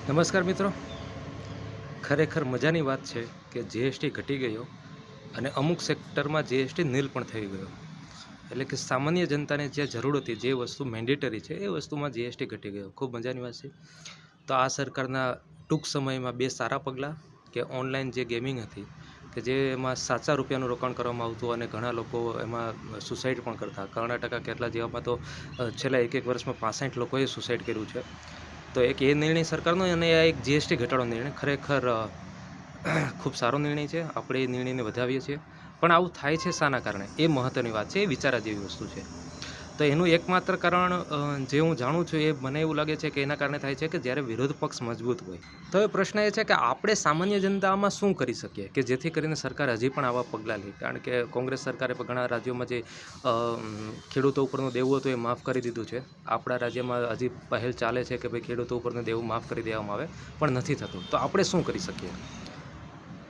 નમસ્કાર મિત્રો, ખરેખર મજાની વાત છે કે જીએસટી ઘટી ગયો અને અમુક સેક્ટરમાં જીએસટી નીલ પણ થઈ ગયો. એટલે કે સામાન્ય જનતાને જે જરૂર હતી, જે વસ્તુ મેન્ડેટરી છે એ વસ્તુમાં જીએસટી ઘટી ગયો. ખૂબ મજાની વાત છે. તો આ સરકારના ટૂંક સમયમાં બે સારા પગલાં કે ઓનલાઈન જે ગેમિંગ હતી કે જેમાં સાચા રૂપિયાનું રોકાણ કરવામાં આવતું અને ઘણા લોકો એમાં સુસાઇડ પણ કરતા. કર્ણાટકા કેટલા જેવામાં તો છેલ્લા એક વર્ષમાં 65 લોકોએ સુસાઇડ કર્યું છે. તો એક એ નિર્ણય સરકારનો અને આ એક જીએસટી ઘટાડવાનો નિર્ણય ખરેખર ખૂબ સારો નિર્ણય છે. આપણે એ નિર્ણયને વધાવીએ છીએ. પણ આવું થાય છે શાના કારણે એ મહત્ત્વની વાત છે, એ વિચારા જેવી વસ્તુ છે. તો એનું એકમાત્ર કારણ જે હું જાણું છું એ મને એવું લાગે છે કે એના કારણે થાય છે કે જ્યારે વિરોધ પક્ષ મજબૂત હોય. તો એ પ્રશ્ન એ છે કે આપણે સામાન્ય જનતામાં શું કરી શકીએ કે જેથી કરીને સરકાર હજી પણ આવા પગલાં લે. કારણ કે કોંગ્રેસ સરકારે પણ ઘણા રાજ્યોમાં જે ખેડૂતો ઉપરનું દેવું હતું એ માફ કરી દીધું છે. આપણા રાજ્યમાં હજી પહેલ ચાલે છે કે ભાઈ ખેડૂતો ઉપરનું દેવું માફ કરી દેવામાં આવે, પણ નથી થતું. તો આપણે શું કરી શકીએ?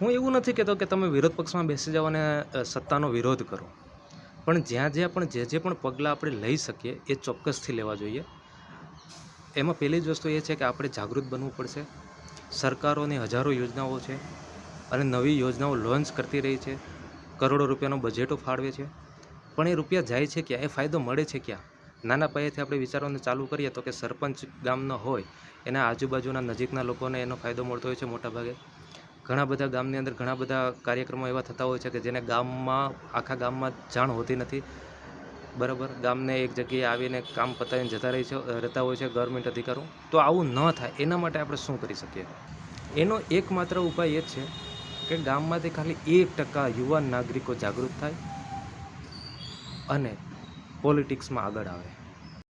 હું એવું નથી કહેતો કે તમે વિરોધ પક્ષમાં બેસી જાઓ અને સત્તાનો વિરોધ કરો, પણ જ્યાં જે પણ પગલાં આપણે લઈ શકીએ એ ચોક્કસથી લેવા જોઈએ. એમાં પહેલી જ વસ્તુ એ છે કે આપણે જાગૃત બનવું પડશે. સરકારોની હજારો યોજનાઓ છે અને નવી યોજનાઓ લોન્ચ કરતી રહી છે, કરોડો રૂપિયાનો બજેટો ફાળવે છે, પણ એ રૂપિયા જાય છે ક્યાં? એ ફાયદો મળે છે ક્યાં? નાના પાયેથી આપણે વિચારવાનું ચાલુ કરીએ તો કે સરપંચ ગામનો હોય એના આજુબાજુના નજીકના લોકોને એનો ફાયદો મળતો હોય છે મોટાભાગે. ઘણા બધા ગામની અંદર ઘણા બધા કાર્યક્રમો એવા થતા હોય છે કે જેને આખા ગામમાં જાણ હોતી નથી. બરાબર, ગામને એક જગ્યાએ આવીને કામ પતાવીને રહેતા હોય છે ગવર્મેન્ટ અધિકારો. તો આવું ન થાય એના માટે આપણે શું કરી શકીએ? એનો એકમાત્ર ઉપાય એ જ છે કે ગામમાંથી ખાલી 1% યુવાન નાગરિકો જાગૃત થાય અને પોલિટિક્સમાં આગળ આવે.